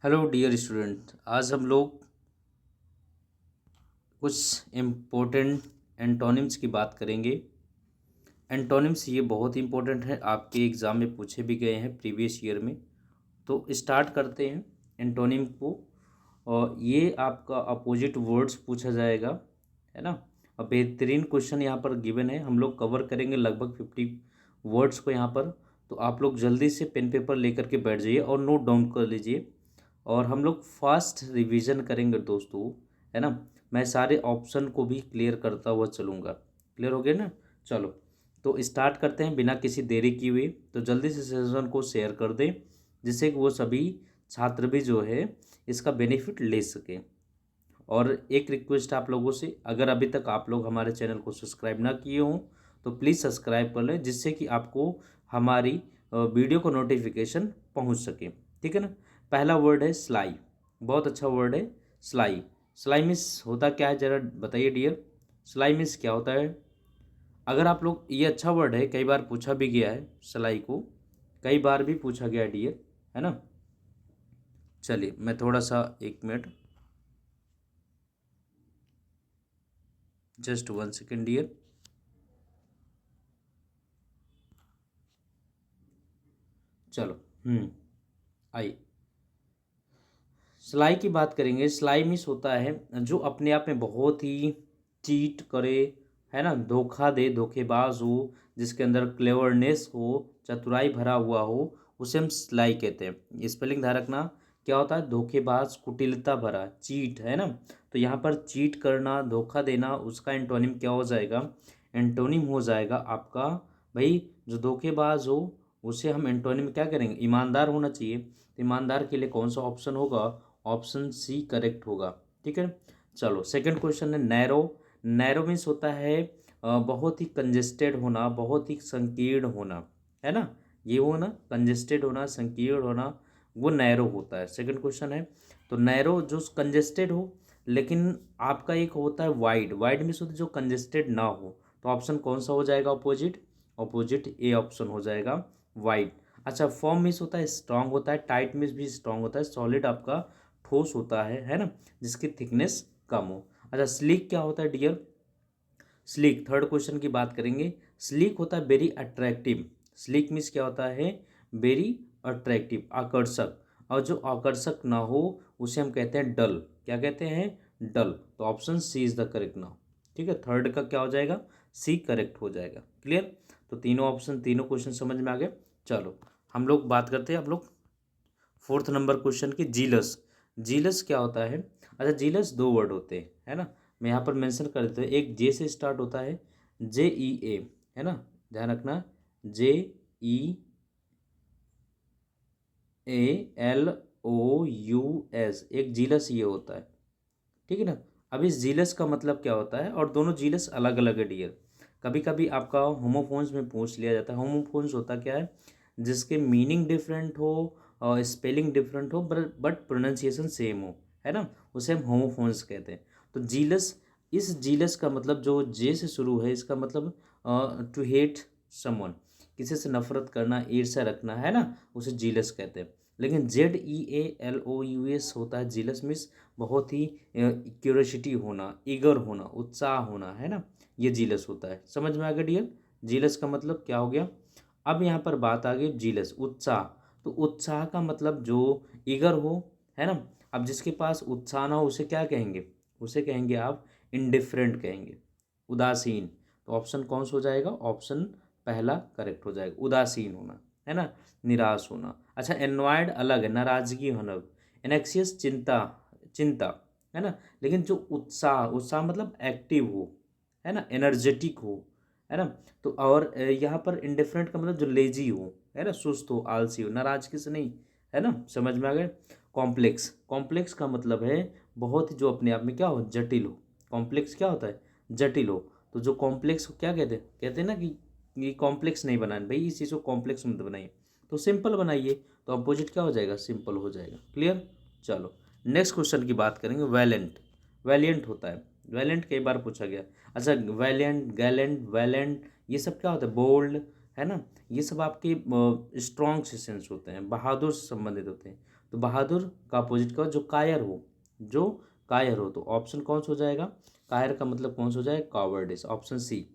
Hello dear student, आज हम लोग कुछ इम्पोर्टेंट एंटोनिम्स की बात करेंगे। एंटोनिम्स ये बहुत इंपॉर्टेंट है, आपके एग्ज़ाम में पूछे भी गए हैं प्रीवियस ईयर में। तो स्टार्ट करते हैं एंटोनिम को। और ये आपका अपोजिट वर्ड्स पूछा जाएगा, है ना। और बेहतरीन क्वेश्चन यहाँ पर गिवन है, हम लोग कवर करेंगे लगभग 50 वर्ड्स को यहाँ पर। तो आप लोग जल्दी से पेन पेपर लेकर के बैठ जाइए और नोट डाउन कर लीजिए। और हम लोग फास्ट रिवीजन करेंगे दोस्तों, है ना। मैं सारे ऑप्शन को भी क्लियर करता हुआ चलूँगा। क्लियर हो गया ना। चलो, तो स्टार्ट करते हैं बिना किसी देरी की हुई। तो जल्दी से सेशन को शेयर कर दें, जिससे कि वो सभी छात्र भी जो है इसका बेनिफिट ले सकें। और एक रिक्वेस्ट आप लोगों से, अगर अभी तक आप लोग हमारे चैनल को सब्सक्राइब ना किए हों तो प्लीज़ सब्सक्राइब कर लें, जिससे कि आपको हमारी वीडियो को नोटिफिकेशन पहुंच सके। ठीक है ना। पहला वर्ड है सिलाई। बहुत अच्छा वर्ड है सिलाई। सिलाई मीन्स होता क्या है, ज़रा बताइए डियर। सिलाई मीन्स क्या होता है? अगर आप लोग, ये अच्छा वर्ड है, कई बार पूछा भी गया है सिलाई को, कई बार भी पूछा गया है डियर, है ना। चलिए मैं थोड़ा सा, एक मिनट, जस्ट 1 सेकेंड डियर। चलो, आई सिलाई की बात करेंगे। सिलाई मिस होता है जो अपने आप में बहुत ही चीट करे, है ना, धोखा दे, धोखेबाज हो, जिसके अंदर क्लेवरनेस हो, चतुराई भरा हुआ हो, उसे हम सिलाई कहते हैं। स्पेलिंग ध्यान रखना, क्या होता है? धोखेबाज, कुटिलता भरा, चीट, है ना। तो यहाँ पर चीट करना, धोखा देना, उसका एंटोनिम क्या हो जाएगा? एंटोनिम हो जाएगा आपका, भाई जो धोखेबाज हो उसे हम एंटोनिम क्या करेंगे? ईमानदार होना चाहिए। तो ईमानदार के लिए कौन सा ऑप्शन होगा? ऑप्शन सी करेक्ट होगा। ठीक है। चलो, सेकंड क्वेश्चन है नैरो। नैरो मीन्स होता है बहुत ही कंजेस्टेड होना, बहुत ही संकीर्ण होना, है ना। ये हो ना, कंजेस्टेड होना, संकीर्ण होना, वो नैरो होता है। सेकंड क्वेश्चन है, तो नैरो जो कंजेस्टेड हो, लेकिन आपका एक होता है वाइड। वाइड मीन्स होता है जो कंजेस्टेड ना हो। तो ऑप्शन कौन सा हो जाएगा? अपोजिट। अपोजिट ए ऑप्शन हो जाएगा, वाइड। अच्छा, फॉर्म मीन्स होता है स्ट्रांग होता है, टाइट मीन्स भी स्ट्रांग होता है, सॉलिड आपका ठोस होता है ना, जिसकी थिकनेस कम हो। अच्छा, स्लीक क्या होता है डियर? स्लीक, थर्ड क्वेश्चन की बात करेंगे। स्लीक होता है वेरी अट्रैक्टिव। स्लीक मीन्स क्या होता है? वेरी अट्रैक्टिव, आकर्षक। और जो आकर्षक ना हो उसे हम कहते हैं डल। क्या कहते हैं? डल। तो option C is the correct now. ठीक है, थर्ड का क्या हो जाएगा? सी करेक्ट हो जाएगा। क्लियर? तो तीनों ऑप्शन, तीनों क्वेश्चन समझ में आ गए। चलो, हम लोग बात करते हैं, आप लोग फोर्थ नंबर क्वेश्चन की, जीलस। जीलस क्या होता है? अच्छा, जीलस दो वर्ड होते हैं, है ना। मैं यहाँ पर मेंशन कर देता हूँ। एक जे से स्टार्ट होता है, JEA, है ना, ध्यान रखना, JEALOUS, एक जीलस ये होता है। ठीक है ना। अब इस जीलस का मतलब क्या होता है, और दोनों जीलस अलग अलग है डियर। कभी कभी आपका होमोफोन्स में पूछ लिया जाता है। होमोफोन्स होता क्या है? जिसके मीनिंग डिफरेंट हो और स्पेलिंग डिफरेंट हो, बट प्रोनाउंसिएशन सेम हो, है ना, उसे हम होमोफोन्स कहते हैं। तो जीलस, इस जीलस का मतलब जो जे से शुरू है, इसका मतलब टू हेट समवन, किसी से नफरत करना, ईर्ष्या रखना, है ना, उसे जीलस कहते हैं। लेकिन JEALOUS होता है जीलस मीन्स बहुत ही क्यूरियोसिटी होना, ईगर होना, उत्साह होना, है ना, ये जीलस होता है। समझ में आ गया डियर? जीलस का मतलब क्या हो गया। अब यहाँ पर बात आ गई जीलस, उत्साह। तो उत्साह का मतलब जो ईगर हो, है ना। अब जिसके पास उत्साह ना हो उसे क्या कहेंगे? उसे कहेंगे आप इनडिफरेंट कहेंगे, उदासीन। तो ऑप्शन कौन सा हो जाएगा? ऑप्शन पहला करेक्ट हो जाएगा, उदासीन होना, है ना, निराश होना। अच्छा, एनवायड अलग है, नाराजगी होना। एनेक्सियस चिंता, चिंता, है ना। लेकिन जो उत्साह, उत्साह मतलब एक्टिव हो, है ना, एनर्जेटिक हो, है ना। तो और यहाँ पर इंडिफरेंट का मतलब जो लेजी हो, है ना, सुस्त हो, आलसी हो, नाराज किसे नहीं, है ना। समझ में आ गए। कॉम्प्लेक्स, कॉम्प्लेक्स का मतलब है बहुत ही जो अपने आप में क्या हो, जटिल हो। कॉम्प्लेक्स क्या होता है? जटिल हो। तो जो कॉम्प्लेक्स को क्या कहते हैं? कहते हैं ना कि ये कॉम्प्लेक्स नहीं बनाना भाई, इस चीज़ को कॉम्प्लेक्स मत बनाइए, तो सिंपल बनाइए। तो अपोजिट क्या हो जाएगा? सिंपल हो जाएगा। क्लियर? चलो, नेक्स्ट क्वेश्चन की बात करेंगे। वैलेंट। वैलिएंट होता है, वैलेंट कई बार पूछा गया। अच्छा, वैलेंट, गैलेंट, वैलेंट, ये सब क्या होता है? बोल्ड, है ना, ये सब आपके स्ट्रॉन्ग से सेंस होते हैं, बहादुर से संबंधित होते हैं। तो बहादुर का अपोजिट क्या हो, जो कायर हो, जो कायर हो। तो ऑप्शन कौन सा हो जाएगा, कायर का मतलब कौन सा हो जाएगा, कावर्डिस, ऑप्शन सी।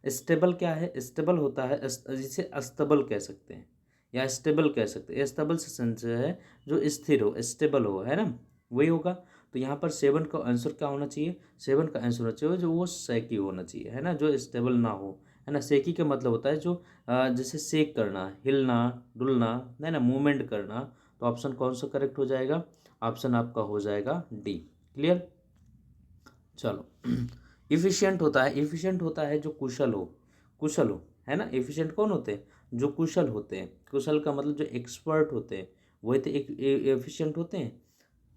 स्टेबल क्या है, स्टेबल होता है जिसे अस्तबल कह सकते हैं या स्टेबल कह सकते हैं। स्टेबल से सेंस है जो स्थिर हो, स्टेबल हो, है ना, वही होगा। तो यहाँ पर 7 का आंसर क्या होना चाहिए, 7 का आंसर होना चाहिए जो वो सेकी होना चाहिए, है ना, जो स्टेबल ना हो, है ना। सेकी का मतलब होता है जो जैसे सेक करना, हिलना डुलना, है ना, मूवमेंट करना। तो ऑप्शन कौन सा करेक्ट हो जाएगा, ऑप्शन आपका हो जाएगा डी। क्लियर। चलो इफिशिएंट होता है, इफिशिएंट होता है जो कुशल हो, कुशल हो, है ना। इफिशिएंट कौन होते हैं, जो कुशल होते हैं। कुशल का मतलब जो एक्सपर्ट होते हैं वही तो एक एफिशिएंट होते हैं,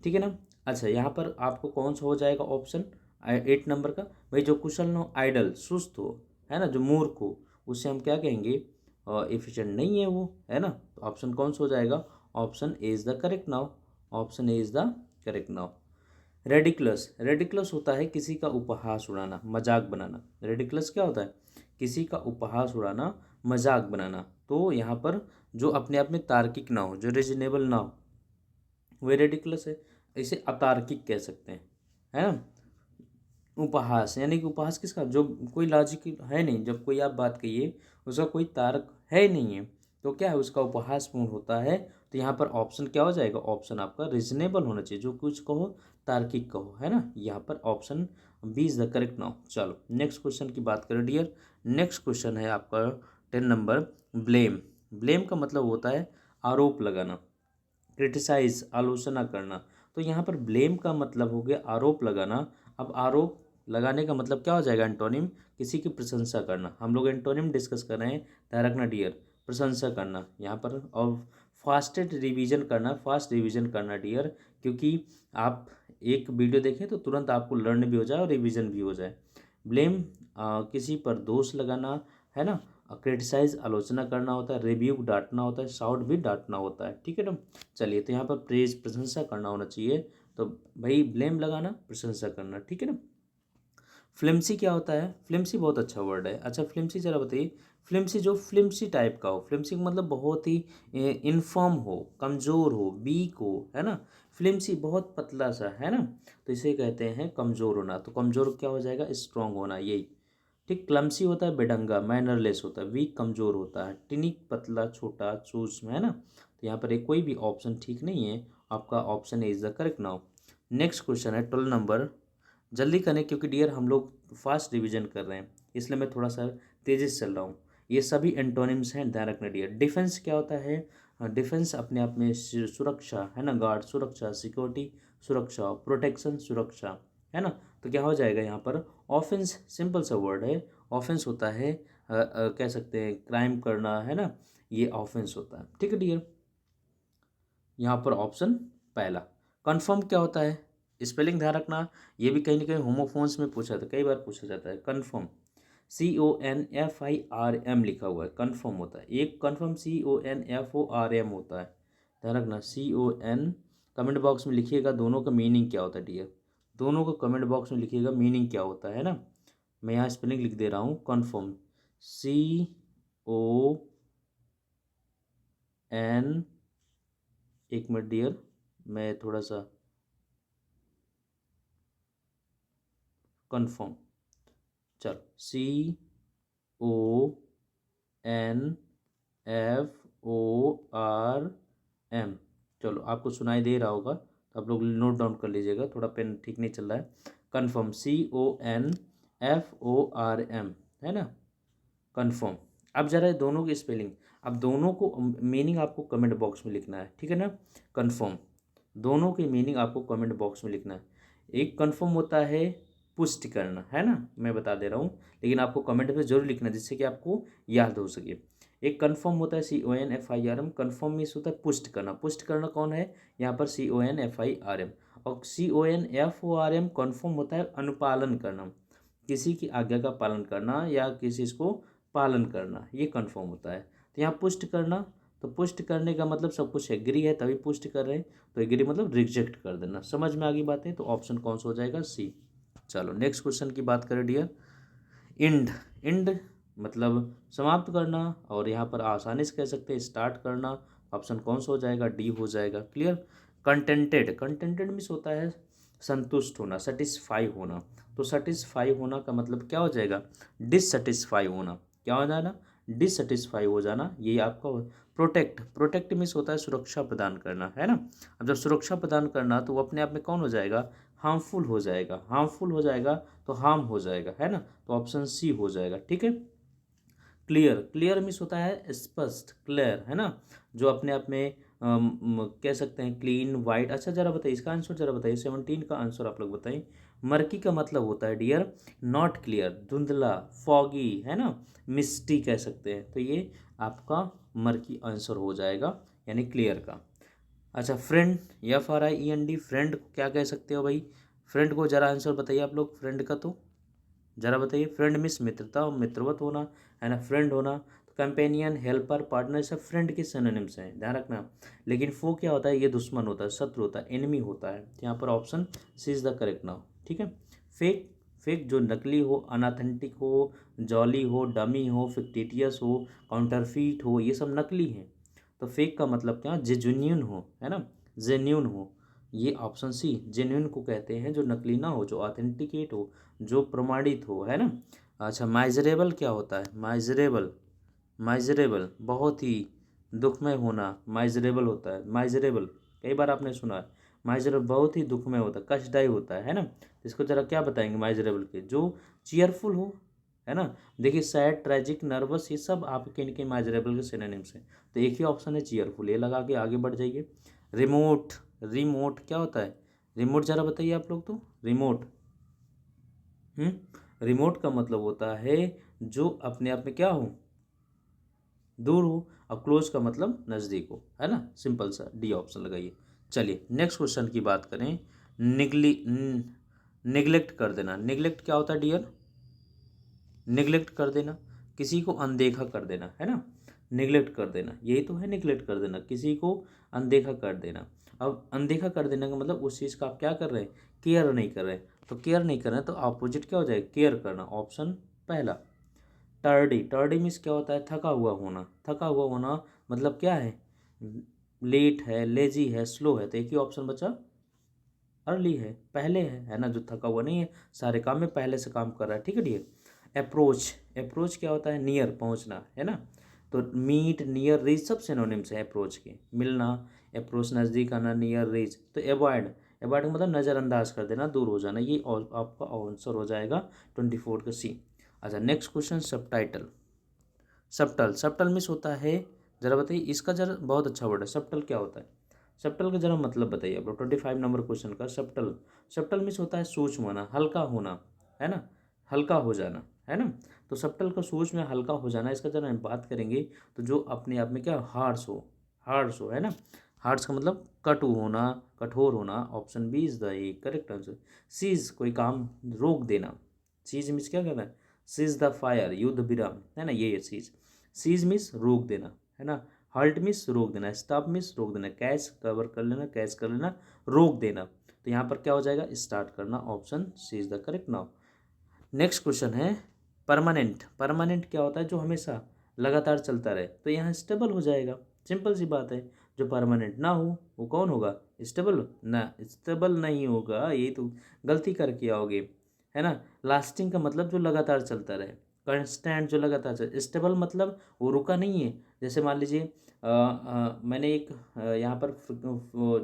ठीक है ना। अच्छा, यहाँ पर आपको कौन सा हो जाएगा ऑप्शन 8 नंबर का, भाई जो कुशल ना हो, आइडल सुस्त हो, है ना, जो मूर्ख हो, उससे हम क्या कहेंगे, एफिशिएंट नहीं है वो, है ना। तो ऑप्शन कौन सा हो जाएगा, option A is the correct now, option A is the correct now. Ridiculous, ridiculous होता है किसी का उपहास उड़ाना, मजाक बनाना। रेडिकुलस क्या होता है, किसी का उपहास उड़ाना, मजाक बनाना। तो यहाँ पर जो अपने आप में तार्किक ना हो, जो रीजनेबल ना हो, वह रेडिकुलस है। इसे अतार्किक कह सकते हैं, है ना। उपहास यानी कि उपहास किसका, जो कोई लॉजिक है नहीं, जब कोई आप बात कहिए उसका कोई तार्क है ही नहीं है, तो क्या है, उसका उपहास पूर्ण होता है। तो यहाँ पर ऑप्शन क्या हो जाएगा, ऑप्शन आपका रीजनेबल होना चाहिए, जो कुछ कहो तार्किक कहो, है ना। यहाँ पर option B is the correct now. चलो नेक्स्ट क्वेश्चन की बात करें डियर। नेक्स्ट क्वेश्चन है आपका 10 नंबर, ब्लेम। ब्लेम का मतलब होता है आरोप लगाना, क्रिटिसाइज आलोचना करना। तो यहाँ पर ब्लेम का मतलब हो गया आरोप लगाना। अब आरोप लगाने का मतलब क्या हो जाएगा, एंटोनिम, किसी की प्रशंसा करना। हम लोग एंटोनिम डिस्कस कर रहे हैं, ध्यान रखना डियर, प्रशंसा करना यहाँ पर। और फास्टेड रिवीजन करना, फास्ट रिवीजन करना डियर, क्योंकि आप एक वीडियो देखें तो तुरंत आपको लर्न भी हो जाए और रिवीजन भी हो जाए। ब्लेम किसी पर दोष लगाना, है ना। क्रिटिसाइज आलोचना करना होता है, रिव्यू डांटना होता है, शाउट भी डांटना होता है, ठीक है ना। चलिए, तो यहाँ पर प्रेज प्रशंसा करना होना चाहिए। तो भाई ब्लेम लगाना, प्रशंसा करना, ठीक है ना। फ्लिम्सी क्या होता है, फ्लिम्सी बहुत अच्छा वर्ड है। अच्छा फ्लिम्सी जरा बताइए, फ्लिम्सी जो फ्लिम्सी टाइप का हो, फ्लिम्सी का मतलब बहुत ही इनफॉर्म हो, कमज़ोर हो, वीक हो, है ना। फ्लिम्सी बहुत पतला सा, है ना, तो इसे कहते हैं कमज़ोर होना। तो कमज़ोर क्या हो जाएगा, स्ट्रांग होना, यही ठीक। क्लमसी होता है बेढंगा, मैनरलेस होता है, वीक कमज़ोर होता है, टिनिक पतला छोटा सूक्ष्म, है ना। तो यहाँ पर एक कोई भी ऑप्शन ठीक नहीं है, आपका option is the correct now. Next question है 12 नंबर, जल्दी करें क्योंकि डियर हम लोग फास्ट रिवीजन कर रहे हैं, इसलिए मैं थोड़ा सा तेज़ी से चल रहा हूँ। ये सभी एंटोनिम्स हैं, ध्यान रखना डियर। डिफेंस क्या होता है, डिफेंस अपने आप में सुरक्षा, है ना, गार्ड सुरक्षा, सिक्योरिटी सुरक्षा, प्रोटेक्शन सुरक्षा, है ना। तो क्या हो जाएगा यहाँ पर, ऑफेंस सिंपल सा वर्ड है, ऑफेंस होता है कह सकते हैं क्राइम करना, है ना, ये ऑफेंस होता है, ठीक है डियर। यहाँ पर ऑप्शन पहला। कन्फर्म क्या होता है, स्पेलिंग ध्यान रखना, ये भी कहीं ना कहीं होमोफोन्स में पूछा था, कई बार पूछा जाता है। कन्फर्म CONFIRM लिखा हुआ है, कन्फर्म होता है। एक कन्फर्म CONFORM होता है, ध्यान रखना। CON, कमेंट बॉक्स में लिखिएगा दोनों का मीनिंग क्या होता है डियर, दोनों को कमेंट बॉक्स में लिखिएगा मीनिंग क्या होता है ना। मैं यहाँ स्पेलिंग लिख दे रहा हूँ, कन्फर्म CON, एक मिनट डियर, मैं थोड़ा सा, कन्फर्म, चलो CONFORM। चलो आपको सुनाई दे रहा होगा तो आप लोग नोट डाउन कर लीजिएगा, थोड़ा पेन ठीक नहीं चल रहा है। कन्फर्म CONFORM, है ना, कन्फर्म। अब जरा दोनों की स्पेलिंग, अब दोनों को मीनिंग आपको कमेंट बॉक्स में लिखना है, ठीक है ना। कन्फर्म, दोनों की मीनिंग आपको कमेंट बॉक्स में लिखना है। एक कन्फर्म होता है पुष्टि करना, है ना, मैं बता दे रहा हूँ, लेकिन आपको कमेंट में जरूर लिखना जिससे कि आपको याद हो सके। एक कन्फर्म होता है CONFIRM, कन्फर्म मीन्स होता है पुष्ट करना। पुष्ट करना कौन है यहाँ पर, CONFIRM। और CONFORM कन्फर्म होता है अनुपालन करना, किसी की आज्ञा का पालन करना या किसी को पालन करना, ये कन्फर्म होता है। तो यहाँ पुष्ट करना, तो पुष्ट करने का मतलब सब कुछ एग्री है तभी पुष्ट कर रहे हैं, तो एग्री मतलब रिजेक्ट कर देना। समझ में आ गई बातें, तो ऑप्शन कौन सा हो जाएगा, सी। चलो नेक्स्ट क्वेश्चन की बात करें डियर। इंड, इंड मतलब समाप्त करना, और यहाँ पर आसानी से कह सकते हैं स्टार्ट करना, ऑप्शन कौन सा हो जाएगा, डी हो जाएगा। क्लियर। कंटेंटेड, कंटेंटेड मीन्स होता है संतुष्ट होना, सेटिस्फाई होना। तो सेटिस्फाई होना का मतलब क्या हो जाएगा, डिससेटिस्फाई होना। क्या हो जाना, डिससेटिस्फाई हो जाना, ये आपका। प्रोटेक्ट, प्रोटेक्ट मीन्स होता है सुरक्षा प्रदान करना, है ना। अब जब सुरक्षा प्रदान करना तो वो अपने आप में कौन हो जाएगा, हार्मफुल हो जाएगा। हार्मफुल हो जाएगा तो हार्म हो जाएगा, है ना। तो ऑप्शन सी हो जाएगा। ठीक है। क्लियर, क्लियर मीन्स होता है स्पष्ट, क्लियर, है ना, जो अपने आप में कह सकते हैं क्लीन, वाइट। अच्छा जरा बताइए इसका आंसर, जरा बताइए 17 का आंसर आप लोग बताइए। मर्की का मतलब होता है डियर नॉट क्लियर, धुंधला, फॉगी, है ना, मिस्टी कह सकते हैं। तो ये आपका मर्की आंसर हो जाएगा, यानी क्लियर का। अच्छा फ्रेंड, FRIEND, फ्रेंड को क्या कह सकते हो भाई, फ्रेंड को जरा आंसर बताइए आप लोग फ्रेंड का, तो जरा बताइए। फ्रेंड मीन्स मित्रता, मित्रवत होना, है ना, फ्रेंड होना। तो कंपेनियन, हेल्पर, पार्टनर, सब फ्रेंड के सिनोनिम्स हैं, ध्यान रखना। लेकिन फो क्या होता है, ये दुश्मन होता है, शत्रु होता है, एनिमी होता है। तो यहाँ पर option C is the correct now. ठीक है। फेक, फेक जो नकली हो, अनऑथेंटिक हो, जॉली हो, डमी हो, फिक्टिटियस हो, काउंटरफीट हो, ये सब नकली हैं। तो फेक का मतलब क्या, जेन्युइन हो, है ना, जेन्युइन हो। ये ऑप्शन सी जेन्युइन को कहते हैं, जो नकली ना हो, जो ऑथेंटिकेट हो, जो प्रमाणित हो, है ना। अच्छा माइजरेबल क्या होता है, माइजरेबल, माइजरेबल बहुत ही दुखमय होना, माइजरेबल होता है। माइजरेबल कई बार आपने सुना है, माइजरेबल बहुत ही दुखमय होता है, कष्टदायी होता है ना। इसको जरा क्या बताएंगे माइजरेबल के, जो चीयरफुल हो, है ना। देखिए सैड, ट्रेजिक, नर्वस, ये सब आपके इनके माइजरेबल के सिनोनिम्स हैं। तो एक ही ऑप्शन है चीयरफुल, ये लगा के आगे बढ़ जाइए। रिमोट, रिमोट क्या होता है, रिमोट जरा बताइए आप लोग तो। रिमोट, रिमोट का मतलब होता है जो अपने आप में क्या हो, दूर हो। और क्लोज का मतलब नज़दीक हो, है ना। सिंपल सा डी ऑप्शन लगाइए। चलिए नेक्स्ट क्वेश्चन की बात करें। निगलेक्ट कर देना, निगलेक्ट क्या होता है डियर, निगलेक्ट कर देना, किसी को अनदेखा कर देना, है ना। निगलेक्ट कर देना, यही तो है निगलेक्ट कर देना, किसी को अनदेखा कर देना। अब अनदेखा कर देने का मतलब उस चीज़ का आप क्या कर रहे हैं, केयर नहीं कर रहे हैं। तो केयर नहीं कर रहे हैं तो अपोजिट क्या हो जाएगा, केयर करना, ऑप्शन पहला। टर्डी, टर्डी मीन्स क्या होता है, थका हुआ होना। थका हुआ होना मतलब क्या है, लेट है, लेजी है, स्लो है। तो एक ही ऑप्शन बचा, अर्ली है, पहले है ना, जो थका हुआ नहीं है, सारे काम में पहले से काम कर रहा है। ठीक है डियर। अप्रोच, अप्रोच क्या होता है, नियर पहुंचना, है ना। तो मीट, नियर, रीच सब सिनोनिम्स हैं अप्रोच के, मिलना, अप्रोच नज़दीक आना, नियर, रीच। तो एवॉइड, एवॉइड का मतलब नज़रअंदाज कर देना, दूर हो जाना, ये आपका आंसर हो जाएगा 24 का सी। अच्छा next question, subtitle. Subtle, subtle miss होता है, जरा बताइए इसका, जरा बहुत अच्छा वर्ड है, सबटल क्या होता है। सबटल का जरा मतलब बताइए आप लोग, 25 नंबर क्वेश्चन का। सबटल, सबटल मिस होता है सूक्ष्म होना, हल्का होना, है ना, हल्का हो जाना, है ना। तो सबटल का सूक्ष्म में हल्का हो जाना, इसका जरा बात करेंगे तो जो अपने आप में क्या हार्श हो, हार्श हो, है ना। हार्श का मतलब कटु होना, कठोर होना। Option B is the correct answer. Cease कोई काम रोक देना, सीज मिस क्या करना है, सीज द फायर, युद्ध विराम, है ना, ये सीज। सीज मिस रोक देना, है ना। हल्ट मिस रोक देना, स्टॉप मिस रोक देना, कैच कवर कर लेना, कैच कर लेना, रोक देना। तो यहाँ पर क्या हो जाएगा, स्टार्ट करना, option C is the correct now. Next question है परमानेंट। परमानेंट क्या होता है, जो हमेशा लगातार चलता रहे। तो यहाँ स्टेबल हो जाएगा, सिंपल सी बात है। जो परमानेंट ना हो वो कौन होगा, स्टेबल ना, स्टेबल नहीं होगा, ये तो गलती करके आओगे, है ना। लास्टिंग का मतलब जो लगातार चलता रहे, कंस्टेंट जो लगातार चल। स्टेबल मतलब वो रुका नहीं है। जैसे मान लीजिए मैंने एक यहाँ पर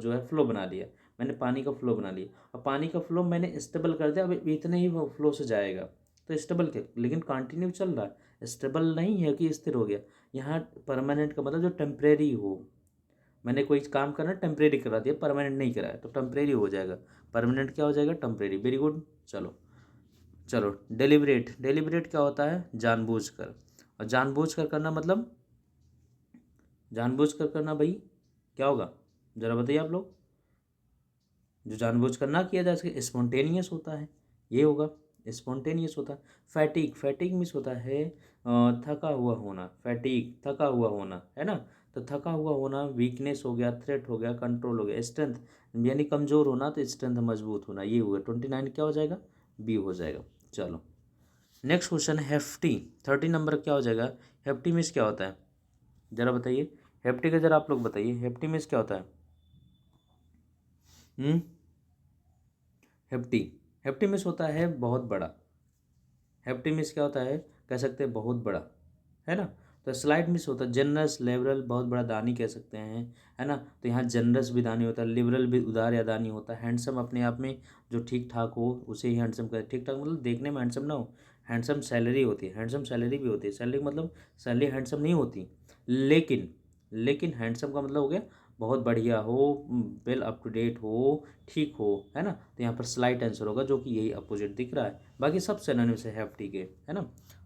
जो है फ्लो बना लिया, मैंने पानी का फ्लो बना लिया, और पानी का फ्लो मैंने स्टेबल कर दिया, अब इतने ही फ्लो से जाएगा। तो स्टेबल के, लेकिन कंटिन्यू चल रहा है, स्टेबल नहीं है कि स्थिर हो गया। यहाँ परमानेंट का मतलब जो टेम्परेरी हो, मैंने कोई काम करना टेम्परेरी करा दिया, परमानेंट नहीं कराया, तो टेम्परेरी हो जाएगा। परमानेंट क्या हो जाएगा, टेम्परेरी। Very good. चलो चलो डेलिब्रेट, डेलिब्रेट क्या होता है, जानबूझकर। और जानबूझकर करना मतलब, जानबूझकर करना भाई क्या होगा, जरा बताइए आप लोग। जो जानबूझकर ना किया जा सके, स्पॉन्टेनियस होता है, ये होगा, स्पॉन्टेनियस होता है। फैटिक, फैटिक मीन्स होता है थका हुआ होना, फैटिक थका हुआ होना, है ना। तो थका हुआ होना वीकनेस हो गया, थ्रेट हो गया, कंट्रोल हो गया। स्ट्रेंथ यानी कमज़ोर होना, तो स्ट्रेंथ मजबूत होना, ये हुआ। 29 क्या हो जाएगा, बी हो जाएगा। चलो नेक्स्ट क्वेश्चन, हेफ्टी। 30 नंबर क्या हो जाएगा, हेफ्टी मीन्स क्या होता है, ज़रा बताइए। हेप्टी का जरा आप लोग बताइए, हेप्टी मीन्स क्या होता है? हेप्टी, हेप्टी मीन्स होता है बहुत बड़ा। हेप्टी मीन्स क्या होता है, कह सकते हैं बहुत बड़ा, है ना। तो स्लाइट मीन्स होता है जनरस, लिबरल, बहुत बड़ा दानी कह सकते हैं, है ना। तो यहाँ जनरस भी दानी होता है, लिबरल भी उदार या दानी होता है। हैंडसम अपने आप में जो ठीक ठाक हो उसे ही हैंडसम कर, ठीक ठाक मतलब देखने में हैंडसम ना हो। हैंडसम सैलरी होती है, हैंडसम सैलरी भी होती है। सैलरी मतलब सैलरी हैंडसम नहीं होती, लेकिन लेकिन हैंडसम का मतलब हो गया बहुत बढ़िया हो, वेल अप टू डेट हो, ठीक हो, है ना। तो यहाँ पर स्लाइट आंसर होगा, जो कि यही अपोजिट दिख रहा है। बाकी सब सिनोनिम्स है हेफ्टी के, है ना।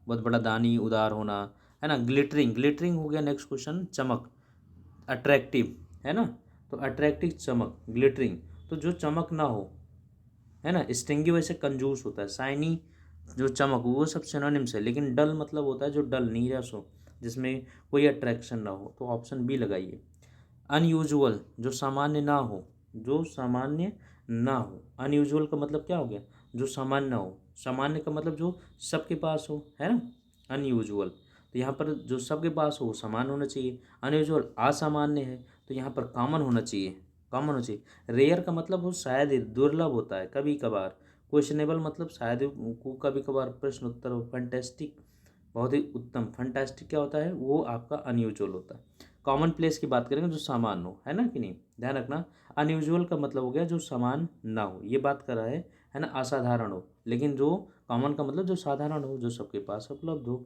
बहुत बड़ा, दानी, उदार होना, है ना। ग्लिटरिंग, ग्लिटरिंग हो गया नेक्स्ट क्वेश्चन, चमक, अट्रैक्टिव, है ना। तो अट्रैक्टिव, चमक, ग्लिटरिंग, तो जो चमक ना हो, है ना। स्टिंगी वैसे कंजूस होता है, शाइनी जो चमक वो सब सिनोनिम्स है। लेकिन डल मतलब होता है जो डल, नीरस हो, जिसमें कोई अट्रैक्शन ना हो। तो ऑप्शन बी लगाइए। अनयूजुअल, जो सामान्य ना हो, जो सामान्य ना हो। अनयूजुअल का मतलब क्या हो गया, जो सामान्य ना हो। सामान्य का मतलब जो सबके पास हो, है ना। अनयूजुअल, तो यहाँ पर जो सबके पास हो वो समान होना चाहिए। अनयूजुअल असामान्य है, तो यहाँ पर कॉमन होना चाहिए, कॉमन होना चाहिए। रेयर का मतलब वो शायद ही दुर्लभ होता है, कभी कभार। क्वेश्चनेबल मतलब शायद को कभी कभार प्रश्न उत्तर हो। फैंटेस्टिक, बहुत ही उत्तम। फैंटास्टिक क्या होता है, वो आपका अनयूजुअल होता है। कॉमन प्लेस की बात करेंगे जो सामान हो, है ना कि नहीं, ध्यान रखना। अनयूजुअल का मतलब हो गया जो सामान ना हो, ये बात कर रहा है ना। असाधारण हो, लेकिन जो कॉमन का मतलब जो साधारण हो, जो सबके पास उपलब्ध हो।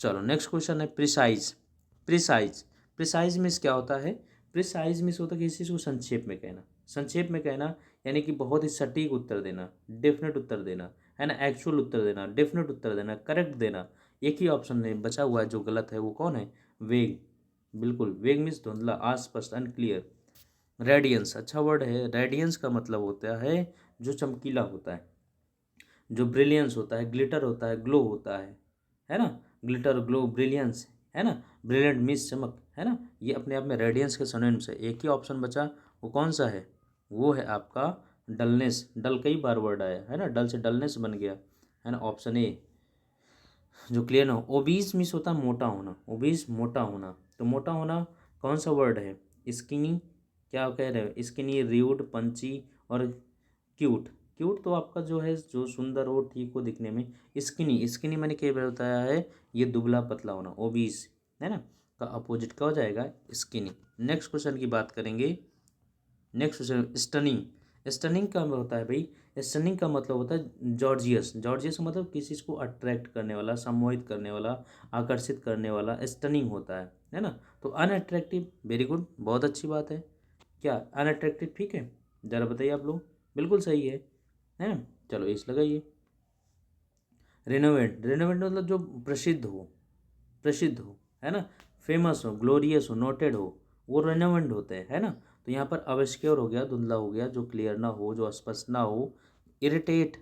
चलो नेक्स्ट क्वेश्चन है प्रिसाइज। प्रिसाइज, प्रिसाइज मीन्स क्या होता है? प्रिसाइज मीन्स होता है किसी चीज़ को संक्षेप में कहना। संक्षेप में कहना यानी कि बहुत ही सटीक उत्तर देना, डेफिनेट उत्तर देना, है ना। एक्चुअल उत्तर देना, डेफिनेट उत्तर देना, करेक्ट देना। एक ही ऑप्शन में बचा हुआ है जो गलत है, वो कौन है? वेग, बिल्कुल। वेग मीन्स धुंधला, अस्पष्ट, अनक्लियर। रेडियंस, अच्छा वर्ड है। रेडियंस का मतलब होता है जो चमकीला होता है, जो ब्रिलियंस होता है, ग्लिटर होता है, ग्लो होता है ना। ग्लिटर, ग्लो, ब्रिलियंस, है ना। ब्रिलियंट मीन्स चमक, है ना। ये अपने आप में रेडियंस के सिनोनिम्स है। एक ही ऑप्शन बचा, वो कौन सा है? वो है आपका डलनेस। डल कई बार वर्ड आया है ना, डल से डलनेस बन गया, है ना। ऑप्शन ए जो क्लियर ना हो। ओबीस मीन्स होता है मोटा होना, ओबीस मोटा होना। तो मोटा होना कौन सा वर्ड है? स्किनी, क्या कह रहे हो? स्किनी, र्यूड, पंची और क्यूट। क्यूट तो आपका जो है जो सुंदर हो, ठीक हो दिखने में। स्किनी, स्किनी मैंने कई बार बताया है, ये दुबला पतला होना। ओबीस, है ना, का अपोजिट क्या हो जाएगा? स्किनी। नेक्स्ट क्वेश्चन की बात करेंगे। Next question, stunning. स्टनिंग का होता है भाई, स्टनिंग का मतलब होता है जॉर्जियस। जॉर्जियस मतलब किसी चीज़ को अट्रैक्ट करने वाला, सम्मोहित करने वाला, आकर्षित करने वाला स्टनिंग होता है ना। तो अनअट्रैक्टिव, वेरी गुड, बहुत अच्छी बात है। क्या अनअट्रैक्टिव ठीक है? ज़रा बताइए आप लोग। बिल्कुल सही है ना। चलो इस लगाइए। रिनोवेट, रिनोवेट मतलब जो प्रसिद्ध हो, प्रसिद्ध हो, है ना। फेमस हो, ग्लोरियस हो, नोटेड हो, वो रेनोवेंट होते हैं, है ना। तो यहाँ पर अवस्क्योर हो गया, धुंधला हो गया, जो क्लियर ना हो, जो स्पष्ट ना हो। इरिटेट,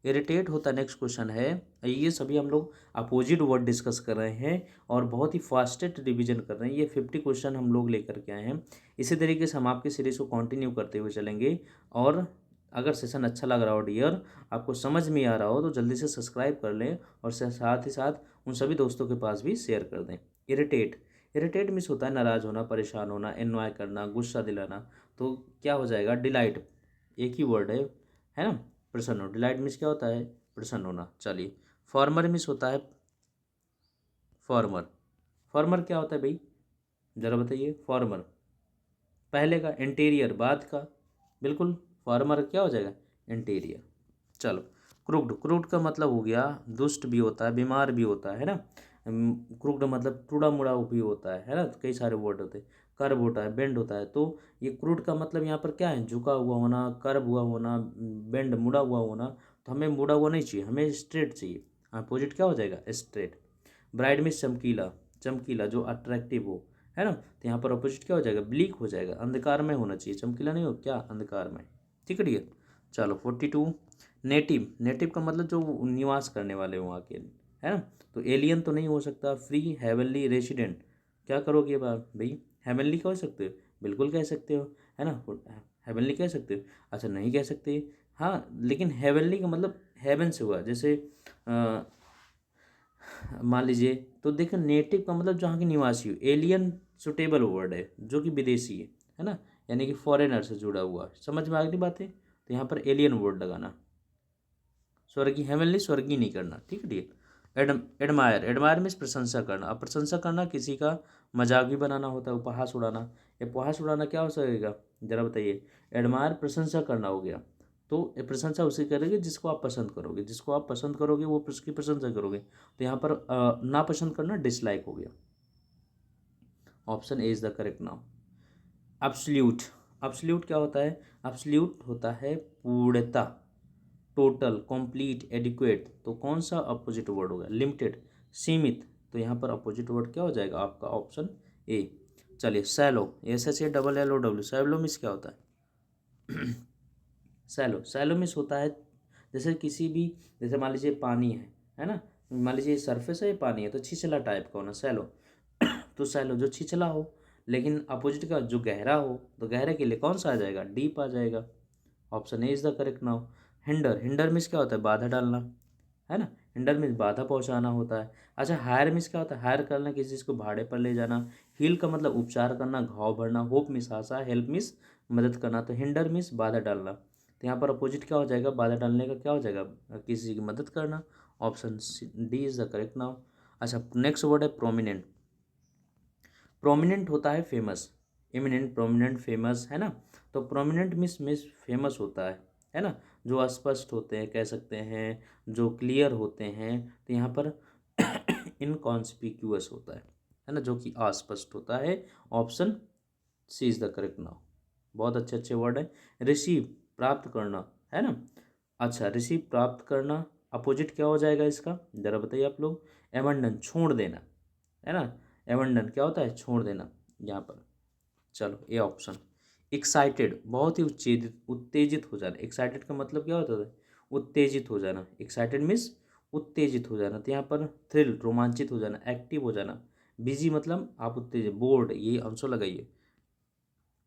इरिटेट होता नेक्स्ट क्वेश्चन है। ये सभी हम लोग अपोजिट वर्ड डिस्कस कर रहे हैं और बहुत ही फास्टेस्ट रिवीजन कर रहे हैं। ये 50 क्वेश्चन हम लोग लेकर के आए हैं। इसी तरीके से हम आपकी सीरीज को कंटिन्यू करते हुए चलेंगे। और अगर सेशन अच्छा लग रहा हो डियर, आपको समझ में आ रहा हो, तो जल्दी से सब्सक्राइब कर लें और साथ ही साथ उन सभी दोस्तों के पास भी शेयर कर दें। इरिटेट, इरिटेट मीन्स होता है नाराज़ होना, परेशान होना, एनॉय करना, गुस्सा दिलाना। तो क्या हो जाएगा? डिलाइट, एक ही वर्ड है ना। प्रसन्न हो, डिलाइट मीन्स क्या होता है? प्रसन्न होना। चलिए, फार्मर मीन्स होता है, फार्मर, फार्मर क्या होता है भाई, ज़रा बताइए। फार्मर पहले का, इंटीरियर बाद का, बिल्कुल। फार्मर क्या हो जाएगा? इंटीरियर। चलो, क्रूक्ड, क्रूक्ड का मतलब हो गया दुष्ट भी होता है, बीमार भी होता है ना। क्रूक्ड मतलब टूड़ा मुड़ा भी होता है ना। कई सारे वर्ड होते हैं। कर्व होता है, बेंड होता है। तो ये क्रूड का मतलब यहाँ पर क्या है? झुका हुआ होना, कर्व हुआ होना, बेंड, मुड़ा हुआ होना। तो हमें मुड़ा हुआ नहीं चाहिए, हमें स्ट्रेट चाहिए। अपोजिट क्या हो जाएगा? स्ट्रेट। ब्राइट मीन्स चमकीला, चमकीला जो अट्रैक्टिव हो, है ना। तो यहाँ पर अपोजिट क्या हो जाएगा? ब्लीक हो जाएगा, अंधकार में होना चाहिए, चमकीला नहीं हो, क्या अंधकार में। ठीक है डियर। चलो 42। नेटिव, नेटिव का मतलब जो निवास करने वाले वहाँ के, है ना। तो एलियन तो नहीं हो सकता। फ्री, हेवनली, रेसिडेंट, क्या करोगे बात भाई? हेवनली कह सकते हो, बिल्कुल कह सकते हो, है ना। हेवनली कह सकते हो, अच्छा नहीं कह सकते। हाँ, लेकिन हेवनली का मतलब हेवन से हुआ, जैसे मान लीजिए। तो देखो नेटिव का मतलब जहाँ के निवासी हो, एलियन सुटेबल वर्ड है जो कि विदेशी है ना, यानी कि फॉरेनर से जुड़ा हुआ है। समझ में आ गई बातें? तो यहाँ पर एलियन वर्ड लगाना, स्वर्गीय हेवनली स्वर्गीय नहीं करना, ठीक है ठीक है। एडमायर, एडमायर मीन्स प्रशंसा करना। अब प्रशंसा करना किसी का मजाक भी बनाना होता है, उपहास उड़ाना। उपहास उड़ाना क्या हो सकेगा जरा बताइए? एडमायर प्रशंसा करना हो गया, तो ये प्रशंसा उसे करेंगे जिसको आप पसंद करोगे, जिसको आप पसंद करोगे वो उसकी प्रशंसा करोगे। तो यहाँ पर नापसंद करना डिसलाइक हो गया। Option A is the correct now. Absolute, absolute क्या होता है? एब्सोल्यूट होता है पूर्णता, टोटल, कंप्लीट, एडिक्वेट। तो कौन सा अपोजिट वर्ड होगा? लिमिटेड, सीमित। तो यहाँ पर अपोजिट वर्ड क्या हो जाएगा आपका? Option A. चलिए सैलो, SHALLOW, सैलो मीन्स क्या होता है? सैलो, सैलो मीन्स होता है जैसे किसी भी, जैसे मान लीजिए पानी है ना, मान लीजिए सरफेस है पानी है, तो छिछला टाइप का होना सैलो। तो सैलो जो छिछला हो, लेकिन अपोजिट का जो गहरा हो, तो गहरे के लिए कौन सा आ जाएगा? डीप आ जाएगा। Option A is the correct now. Hinder, hinder means क्या होता है? बाधा डालना, है ना। हिंडर मीन्स बाधा पहुंचाना होता है। अच्छा हायर मीन्स क्या होता है? हायर करना, किसी चीज़ को भाड़े पर ले जाना। हील का मतलब उपचार करना, घाव भरना। होप मीन्स आशा, हेल्प मीन्स मदद करना। तो हिंडर मीन्स बाधा डालना। तो यहाँ पर अपोजिट क्या हो जाएगा? बाधा डालने का क्या हो जाएगा? किसी की मदद करना। Option D is the correct now. अच्छा नेक्स्ट वर्ड है प्रोमिनेंट। प्रोमिनेंट होता है फेमस, इमिनेंट, प्रोमिनेंट, फेमस, है ना। तो प्रोमिनेंट मीन्स फेमस होता है ना। जो अस्पष्ट होते हैं कह सकते हैं, जो क्लियर होते हैं। तो यहाँ पर इनकॉन्स्पिक्यूअस होता है ना, जो कि अस्पष्ट होता है। Option C is the correct now. बहुत अच्छे अच्छे वर्ड है। रिसीव, प्राप्त करना, है ना। अच्छा रिसीव, प्राप्त करना, अपोजिट क्या हो जाएगा इसका जरा बताइए आप लोग? एबंडन, छोड़ देना, है ना। एबंडन क्या होता है? छोड़ देना यहाँ पर। चलो ए ऑप्शन। एक्साइटेड, बहुत ही उत्तेजित, उत्तेजित हो जाना। एक्साइटेड का मतलब क्या होता है? उत्तेजित हो जाना। एक्साइटेड मीन्स उत्तेजित हो जाना। तो यहाँ पर थ्रिल, रोमांचित हो जाना, एक्टिव हो जाना। बिजी मतलब आप उत्तेजित, बोर्ड, ये आंसर लगाइए।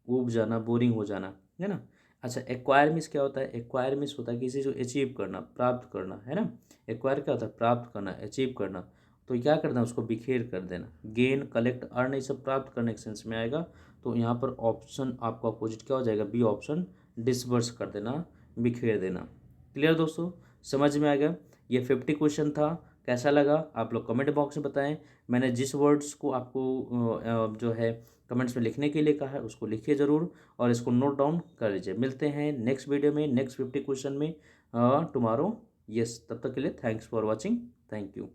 ऊब जाना, बोरिंग हो जाना, है ना। अच्छा एक्वायर मीन्स क्या होता है? एक्वायर मीन्स होता है किसी को अचीव करना, प्राप्त करना, है ना। एक्वायर क्या होता है? प्राप्त करना, अचीव करना। तो क्या करना है? उसको बिखेर कर देना। गेन, कलेक्ट, अर्न, ये सब प्राप्त करने के सेंस में आएगा। तो यहाँ पर ऑप्शन आपका अपोजिट क्या हो जाएगा? बी ऑप्शन, डिसबर्स कर देना, बिखेर देना। क्लियर दोस्तों? समझ में आ गया? ये 50 क्वेश्चन था। कैसा लगा आप लोग कमेंट बॉक्स में बताएं। मैंने जिस वर्ड्स को आपको जो है कमेंट्स में लिखने के लिए कहा है उसको लिखिए ज़रूर, और इसको नोट डाउन कर लीजिए। मिलते हैं नेक्स्ट वीडियो में, नेक्स्ट 50 क्वेश्चन में टुमारो। यस, तब तक के लिए thanks for watching. Thank you.